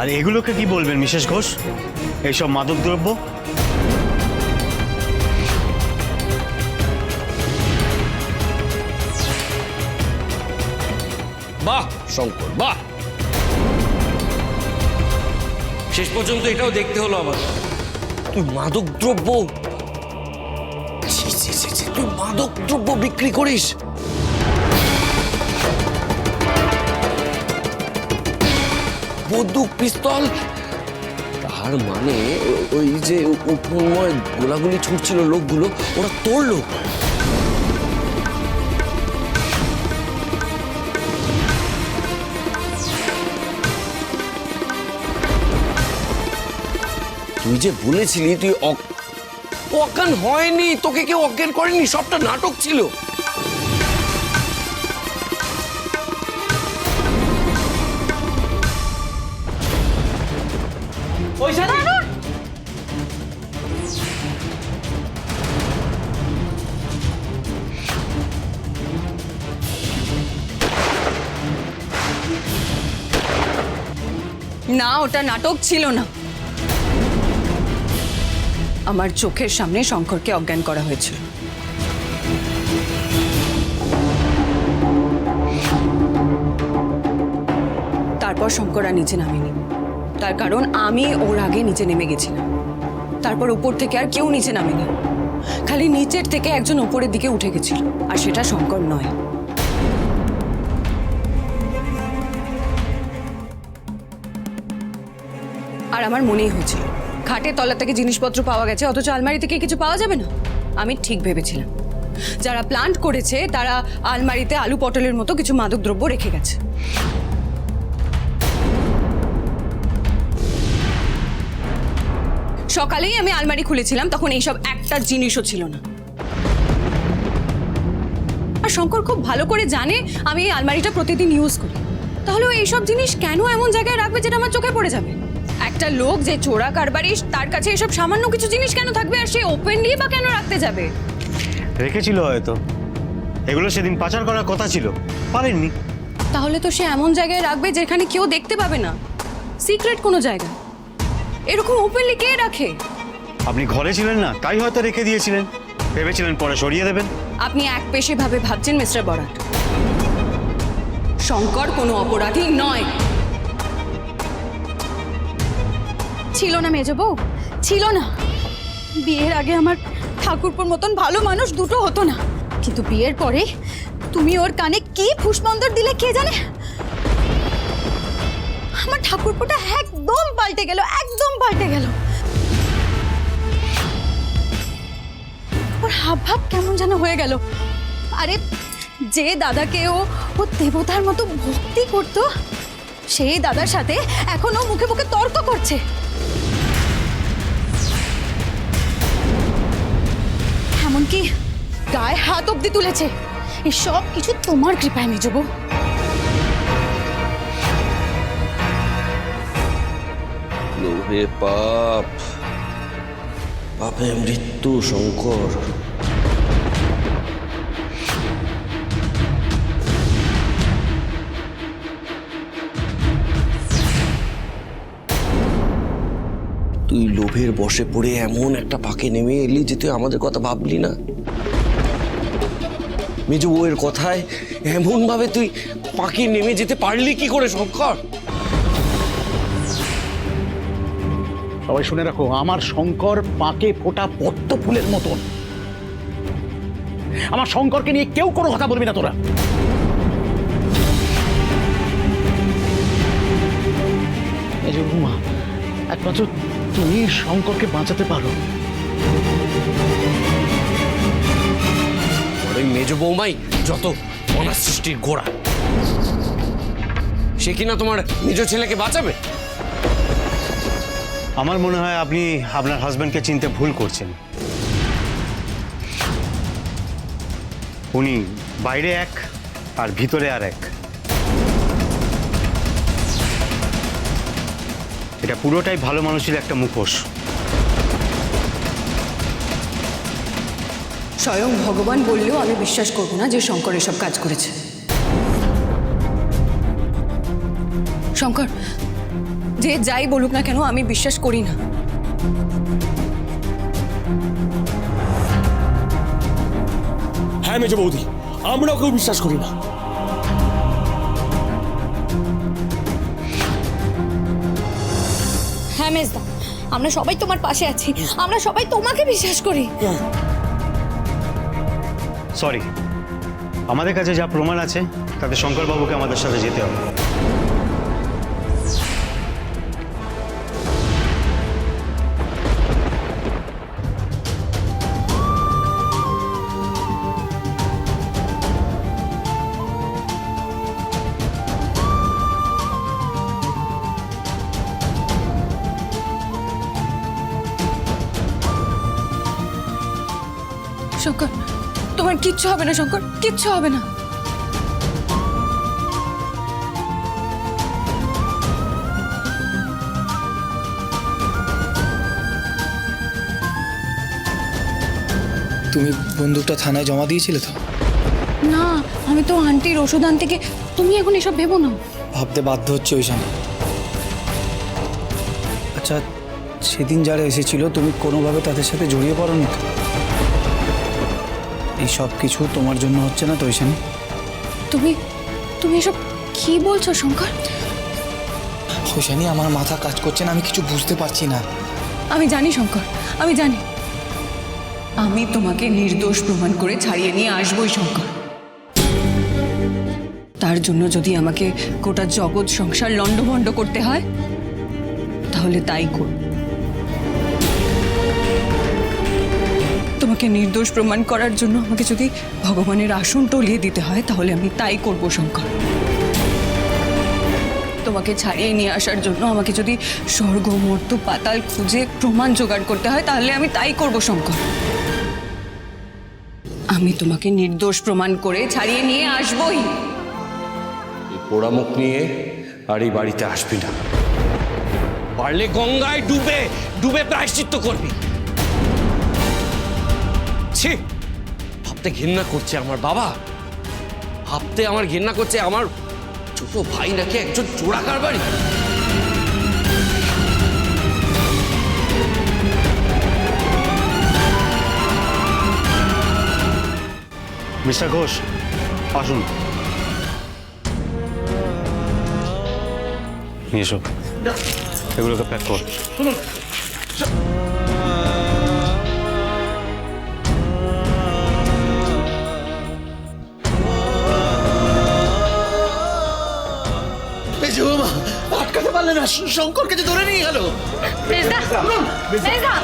আর এগুলোকে কি বলবেন মিসেস ঘোষ? এইসব মাদক দ্রব্য? বাহ শঙ্কর, বাহ! শেষ পর্যন্ত এটাও দেখতে হলো আমার। তুই মাদক দ্রব্য, তুই মাদক দ্রব্য বিক্রি করিস? বন্দুক, পিস্তল? তার মানে ওই যে উপময় গোলাগুলি ছুটছিল লোকগুলো, ওরা তোর লোক। তুই যে বলেছিলি তুই অজ্ঞান হয়নি, তোকে কেউ অজ্ঞান করেনি, সবটা নাটক ছিল। না, ওটা নাটক ছিল না। আমার চোখের সামনে শঙ্করকে অজ্ঞান করা হয়েছিল। তারপর শঙ্কর আর নিচে নামেনি, তার কারণ আমি ওর আগে নিচে নেমে গেছিলাম। তারপর উপর থেকে আর কেউ নিচে নামেনি, খালি নিচের থেকে একজন উপরের দিকে উঠে গেছিল, আর সেটা শঙ্কর নয়। আর আমার মনেই হয়েছিল খাটের তলা থেকে জিনিসপত্র পাওয়া গেছে, অথচ আলমারি থেকে কিছু পাওয়া যাবে না। আমি ঠিক ভেবেছিলাম যারা প্ল্যান্ট করেছে তারা আলমারিতে আলু পটলের মতো কিছু মাদকদ্রব্য রেখে গেছে। সকালেই আমি আলমারি খুলেছিলাম, তখন এইসব একটা জিনিসও ছিল না। আর শঙ্কর খুব ভালো করে জানে আমি এই আলমারিটা প্রতিদিন ইউজ করি, তাহলে এইসব জিনিস কেন এমন জায়গায় রাখবে যেটা আমার চোখে পড়ে যাবে? একটা লোক যে চোরা কারবারি, তার কাছে এসব সামান্য কিছু জিনিস কেন থাকবে, আর সে ওপেনলি বা কেন রাখতে যাবে? রেখেছিল হয়তো, এগুলো সেদিন পাচার করার কথা ছিল, পারেননি। তাহলে তো সে এমন জায়গায় রাখবে যেখানে কেউ দেখতে পাবে না, সিক্রেট কোনো জায়গা। এরকম ওপেনলি কে রাখে? আপনি ঘরে ছিলেন না, তাই হয়তো রেখে দিয়েছিলেন, ভেবেছিলেন পরে সরিয়ে দেবেন। আপনি একপেশে ভাবে ভাবছেন মিস্টার বরাট। শঙ্কর কোনো অপরাধী নয়। ছিল না মেজ বউ, ছিল না। বিয়ের আগে আমার ঠাকুরপুর মতন ভালো মানুষ দুটো হতো না, কিন্তু বিয়ের পরে তুমি ওর কানে কি ফুসমন্দর দিলে কে জানে। আমার ঠাকুরপুরটা একদম পাল্টে গেল, একদম পাল্টে গেল। ওর হাব ভাব কেমন যেন হয়ে গেল। আরে যে দাদাকে ও দেবতার মতো ভক্তি করতো, সেই দাদার সাথে এখন ও মুখে মুখে তর্ক করছে। এমনকি গায়ে হাত অব্দি তুলেছে। এই সব কিছু তোমার কৃপায় মেজ বউ। লোভে পাপ, পাপে মৃত্যু। শঙ্কর, তুই লোভের বশে পড়ে এমন একটা পাকে নেমে এলি যে তুই আমাদের কথা ভাবলি না। মেজো বউয়ের কথায় এমন ভাবে তুই পাকে নেমে যেতে পারলি কি করে শঙ্কর? সবাই শুনে রাখো, আমার শঙ্কর পাকে ফোটা পদ্ম ফুলের মতন। আমার শঙ্করকে নিয়ে কেউ কোনো কথা বলবি না তোরা। এই যে উমা, একমাত্র তুমি শঙ্করকে বাঁচাতে পারো। ওই মেজো বৌমাই যত অনার সৃষ্টির গোড়া। সে কিনা তোমার নিজ ছেলেকে বাঁচাবে? আমার মনে হয় আপনি আপনার হাজবেন্ডকে চিনতে ভুল করছেন। উনি বাইরে এক আর ভিতরে আর এক। এটা পুরোটাই ভালো মানুষের একটা মুখোশ। স্বয়ং ভগবান বললেও আমি বিশ্বাস করব না যে শঙ্কর এসব কাজ করেছে। শঙ্কর যে যাই বলুক না কেন আমি বিশ্বাস করি না। হ্যাঁ মেজ বৌদি, আমরা ওকেও বিশ্বাস করি না। হ্যাঁ মেজদা, আমরা সবাই তোমার পাশে আছি, আমরা সবাই তোমাকে বিশ্বাস করি। সরি, আমাদের কাছে যা প্রমাণ আছে তাতে শঙ্করবাবুকে আমাদের সাথে যেতে হবে। শঙ্কর, তোমার কিচ্ছু হবে না শঙ্কর, কিচ্ছু হবে না। তুমি বন্দুকটা থানায় জমা দিয়েছিলে তো? না, আমি তো আন্টির ওষুধ আনতে গিয়ে, তুমি এখন এসব ভেবো না। ভাবতে বাধ্য হচ্ছে ওইখানে। আচ্ছা, সেদিন যারা এসেছিল তুমি কোনোভাবে তাদের সাথে জড়িয়ে পড়োনি তো? এই সব কিছু তোমার জন্য হচ্ছে না তো ওইখানে? তুমি তুমি এসব কি বলছো শঙ্কর? ওইখানে আমার মাথা কাজ করছে না, আমি কিছু বুঝতে পারছি না। আমি জানি শঙ্কর, আমি জানি। আমি তোমাকে নির্দোষ প্রমাণ করে ছাড়িয়ে নিয়ে আসবোই শঙ্কর। তার জন্য যদি আমাকে গোটা জগৎ সংসার লণ্ডভণ্ড করতে হয় তাহলে তাই করব। তোমাকে নির্দোষ প্রমাণ করার জন্য আমাকে যদি ভগবানের আসন টলিয়ে দিতে হয় তাহলে আমি তাই করব শঙ্কর। তোমাকে ছাড়িয়ে নিয়ে আসার জন্য আমাকে যদি স্বর্গ মর্ত্য পাতাল খুঁজে প্রমাণ জোগাড় করতে হয় তাহলে আমি তাই করব শঙ্কর। আমি তোমাকে নির্দোষ প্রমাণ করে ছাড়িয়ে নিয়ে আসবই। এই পোড়ামুখ নিয়ে আর এই বাড়িতে আসবি না। পারলে গঙ্গায় ডুবে ডুবে প্রায়শ্চিত্ত করবি। ছি, ভাবতে ঘৃণা করছে আমার বাবা, ভাবতে আমার ঘৃণা করছে আমার ছোট ভাই নাকি একজন চোরা কারবারি। মিস্টার ঘোষ, আসুন। নিয়ে এসো, এগুলোকে প্যাক কর। আটকাতে পারলে না, শঙ্করকে যে ধরে নিয়ে গেল। মেজদা, মেজদা,